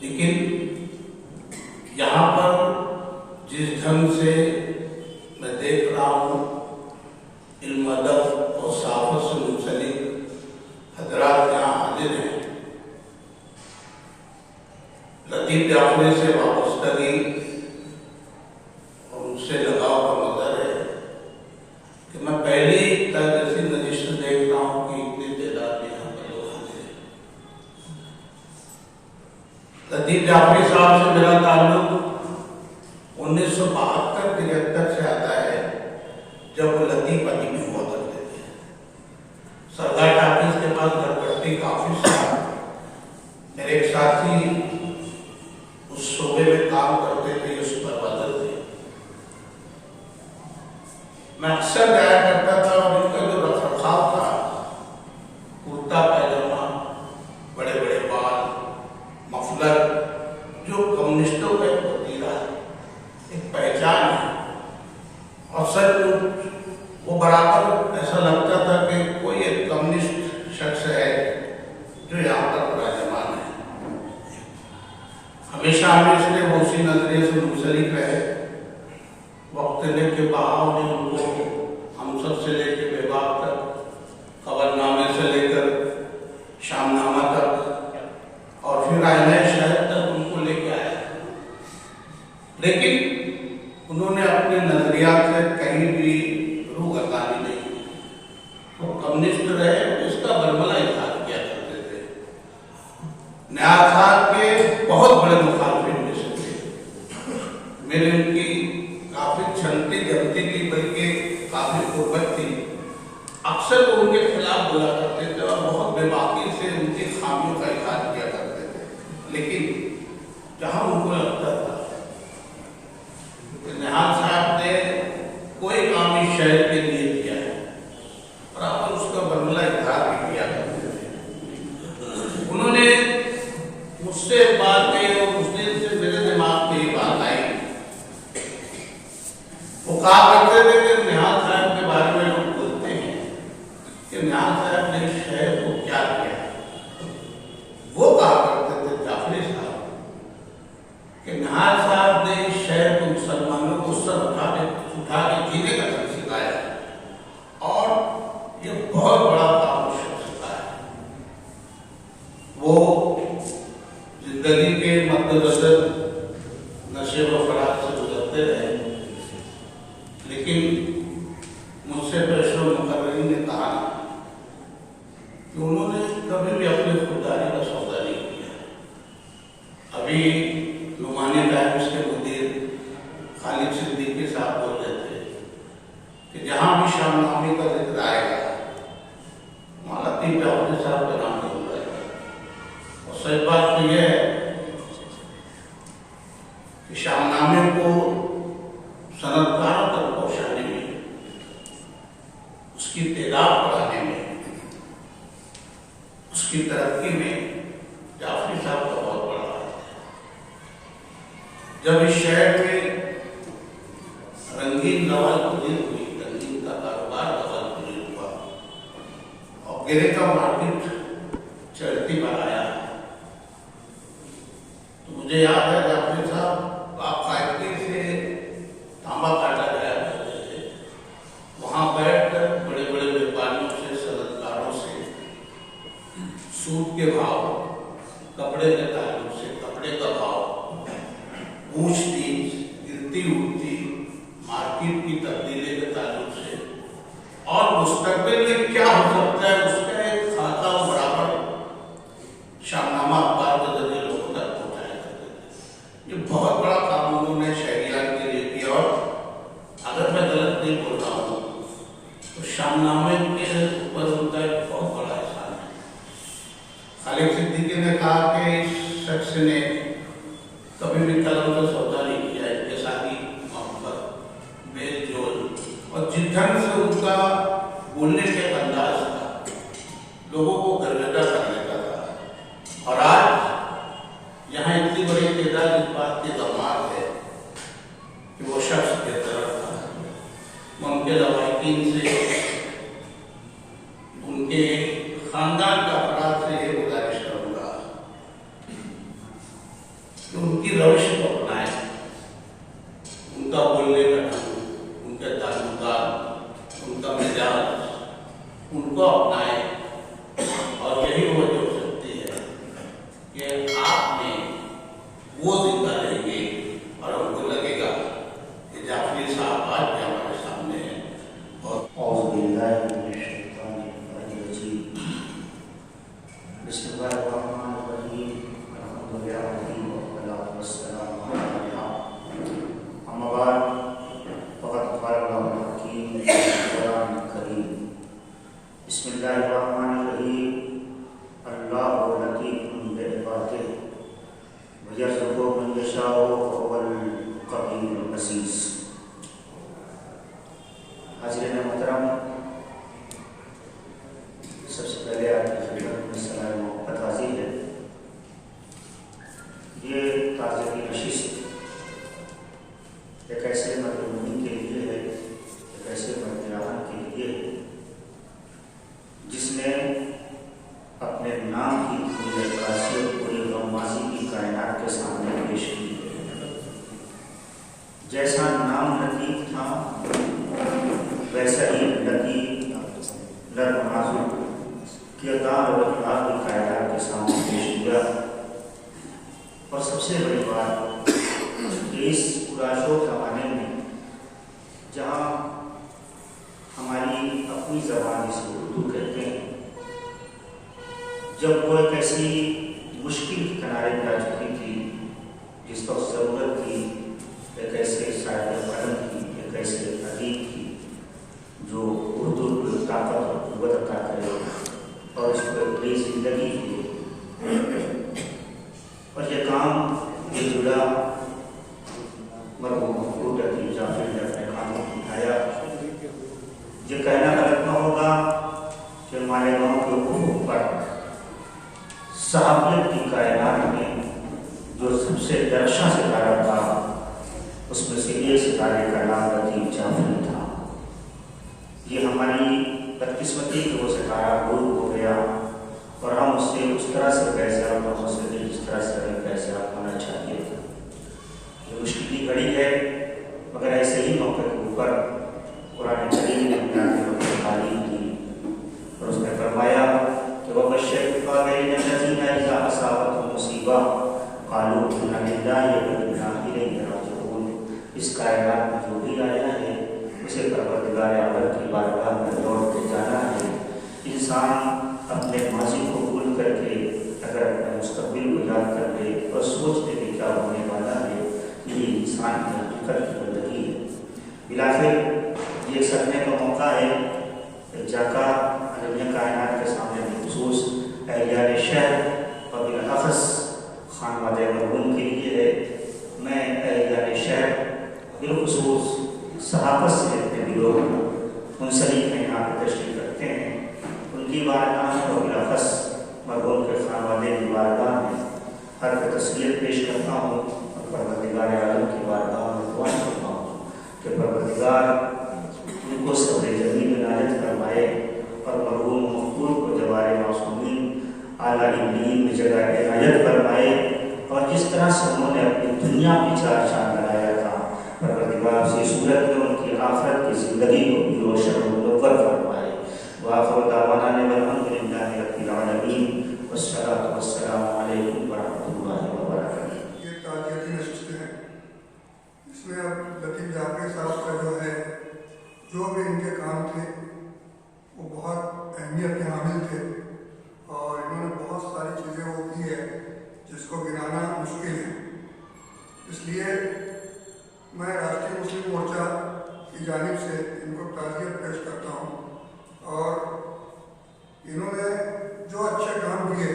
لیکن یہاں پر جس ڈھنگ سے میں دیکھ رہا ہوں علم ادب اور صحافت سے منسلک حضرات یہاں حاضر ہیں، لطیف جعفری سے وابستگی اور ان سے لگاؤ کا مظہر ہے کہ میں پہلی جیسی نشست دیکھ رہا ہوں کہ اتنی تعداد میں یہاں پر لوگ حاضر ہیں۔ لطیف جعفری صاحب سے میرا تعلق 1972-73 سے آتا ہے، جب وہ لطیف علی میں ہوا کرتے تھے۔ سردار ٹاکیز کے پاس گھرپٹی کا آفس تھا، میرے ایک ساتھی اس شعبے میں کام کرتے تھے، اس پر وزر تھے، میں اکثر جایا کرتا تھا اور ان کا جو رکھ رکھاؤ تھا، کرتا پیجامہ، بڑے بڑے بال، مفلر، جو کمیونسٹوں کا ایک وتیرہ ہے، ایک پہچان ہے، اور سچ وہ برابر ایسا لگتا تھا کہ کوئی ایک کمیونسٹ شخص ہے جو یہاں پر براجمان ہے۔ ہمیشہ اس لیے وہ اسی نظریے سے منسلک رہے، وقت نے کے بہاؤ نے ان کو ہم سب سے لے کے بے باک تک، خبر نامے سے لے کر شام نامہ تک، اور پھر آئینہ شہر تک ان کو لے کے آیا، لیکن انہوں نے اپنے نظریات سے کہیں بھی روح گردانی نہیں کی۔ وہ کمیونسٹ رہے، اس کا برملا اظہار کیا کرتے تھے، نیاز صاحب کے بہت بڑے مخالفین میں سے تھے، میرے ان کی کافی چھنتی جمتی تھی، بلکہ کافی قربت تھی، اکثر وہ ان کے خلاف بولا کرتے تھے اور بہت بے باکی سے ان کی خامیوں کا اظہار کیا کرتے تھے، لیکن جہاں ان کو لگتا تھا نیاز صاحب نے کوئی کام اس شہر کے لیے کیا ہے، اور آپ اس کا برملا اظہار بھی کیا کرتے تھے۔ انہوں نے مجھ سے بات کہی اور اس دن سے میرے دماغ میں یہ بات آئی، وہ کہا کرتے تھے کہ نیاز صاحب کے بارے میں لوگ بولتے ہیں کہ نیاز صاحب نے اس شہر کو کیا کیا، وہ کہا کرتے تھے جعفری صاحب کہ نیاز صاحب نے اس شہر کو مسلمانوں کو سر اٹھا کے جینے کا طریقہ سکھایا، اور یہ بہت بڑا کام اس شخص کا ہے۔ وہ زندگی کے مدنظر نشے و فراغ سے گزرتے رہے، لیکن مجھ سے پیشوا مقررین نے کہا کہ انہوں نے کبھی بھی اپنی خودداری کا سودا نہیں کیا۔ ابھی نعمانی ٹائمز کے مدیر خالد صدیقی صاحب بول رہے تھے کہ جہاں بھی شام نامے کا ذکر آئے گا وہاں لطیف جعفری صاحب کا نام ضرور آئے گا، اور سچ بات تو یہ ہے کہ شام نامے کو صنعتکاروں تک پہنچانے میں، اس کی تعداد بڑھانے میں، اس کی ترقی میں جعفری صاحب کا بہت بڑا ہاتھ ہے۔ جب اس شہر میں رنگین نوال پذیر ہوئی، رنگین کا کاروبار نوال پذیر ہوا، اور گرے کا مارکیٹ چڑھتی پر آیا، تو مجھے یاد ہے جعفری صاحب باقاعدگی سے تانبا کاٹا گیا کرتے تھے، وہاں بیٹھ کر بڑے بڑے ویپاریوں سے، صنعتکاروں سے سوٹ کے بھاؤ، کپڑے کے تعلق سے کپڑے کا بھاؤ، پوچھ تیز، گرتی اٹھتی مارکیٹ کی تبدیلی کے تعلق سے، اور مستقبل میں کیا ہو سکتا ہے اس کا ایک خاکہ و برابر شام نامہ اخبار کے ذریعے لوگوں تک پہنچایا کرتے تھے۔ یہ بہت بڑا کام انہوں نے شہریان کے لیے کیا، اور اگر میں غلط نہیں بول رہا ہوں تو شام نامے کے اوپر ان کا ایک بہت بڑا احسان ہے۔ خالد صدیقی نے کہا کہ اس شخص نے کبھی بھی قلم کا سودا نہیں کیا، انکساری محبت، میل جول، اور جس ڈھنگ سے ان کا بولنے کے انداز تھا لوگوں کو گرگدہ کر لیتا تھا، اور آج یہاں اتنی بڑی تعداد اس بات کی ضمانت ہے کہ وہ شخص بے طرف تھا۔ میں ان کے لواحقین سے، ان کے خاندان کے افراد سے یہ گزارش دیا. اور سب سے بڑی بات کہ اس پراشوق زمانے میں جہاں ہماری اپنی زبان جسے اردو کہتے ہیں، جب وہ ایک ایسی مشکل کے کنارے پہ آ چکی تھی جس وقت ضرورت تھی ایک ایسے صاحب قلم کی، ایک ایسے ادیب کی جو اردو کو طاقت اور قوت عطا کرے اور اس کو ایک نئی زندگی دے. اور یہ کام یہ جڑا مرحوم مفقود ادیب جعفری نے اپنے کاموں کو اٹھایا. یہ کہنا غلط نہ ہوگا کہ مالیگاؤں کے افق پر صحابیت کی کائنات میں جو سب سے درخشاں ستارہ تھا اس میں سے ایک ستارے کا نام ادیب جعفری تھا. یہ ہماری بدقسمتی کہ وہ ستارہ غروب ہو گیا اور ہم اس سے اس طرح سے پیسہ اور اس سے جس طرح سے ہمیں پیسہ ہونا چاہیے تھا. یہ مشکل کی گھڑی ہے مگر ایسے ہی موقع کے اوپر قرآن کریم نے تعلیم کی اور اس نے فرمایا کہ وہ بشر الذین اذا اصابتهم مصیبہ قالوا انا للہ وانا الیہ راجعون. اس کائنات میں جو بھی آیا ہے اسے پروردگار عالم کی بارگاہ میں لوٹ کے جانا ہے. انسان اپنے ماضی کو بھول کر کے اگر اپنے مستقبل کو یاد کر لے اور سوچ لے کہ کیا ہونے والا ہے، یہ انسان کی حقیقت کی بندگی ہے. بلاخر یہ سکنے کا موقع ہے کہ جاکا عالم کائنات کے سامنے بالخصوص اہلیان شہر اور بالاخص خانوادہ مرحوم کے لیے ہے. میں اہلیان شہر بالخصوص صحافت سے اپنے دلوں منسلک ہیں، یہاں پہ تشریف رکھتے ہیں، ان کی بارگاہ اور بالاخص مرحوم کے خانوادے کی بارگاہ میں ہر تسلیت پیش کرتا ہوں اور پروردگار عالم کی بارگاہ میں دعا کرتا ہوں کہ پروردگار ان کو صبر جمیل عنایت فرمائے اور مرحوم مفقود کو جوار معصومین اعلیٰ علین میں جگہ عنایت فرمائے. اور جس طرح سے انہوں نے اپنی دنیا کی چار چاند لگایا تھا، پروردگار اسی صورت میں ان کی آخرت کی زندگی کو بھی روشن و منور فرمائے. وآخر دعوانا ان الحمد للہ رب العالمین والصلاۃ والسلام علیکم ورحمۃ اللہ وبرکاتہ. یہ تعزیتی نشستیں ہیں، اس میں اب لطیف جعفری صاحب کا جو ہے جو بھی ان کے کام تھے وہ بہت اہمیت کے حامل تھے اور انہوں نے بہت ساری چیزیں وہ کی ہے جس کو گنانا مشکل ہے. اس لیے میں راشٹریہ مسلم مورچہ کی جانب سے ان کو تعزیت پیش کرتا ہوں اور انہوں نے جو اچھے کام کیے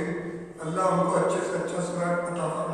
اللہ ان کو اچھے سے اچھا صلاح عطا فرمائے.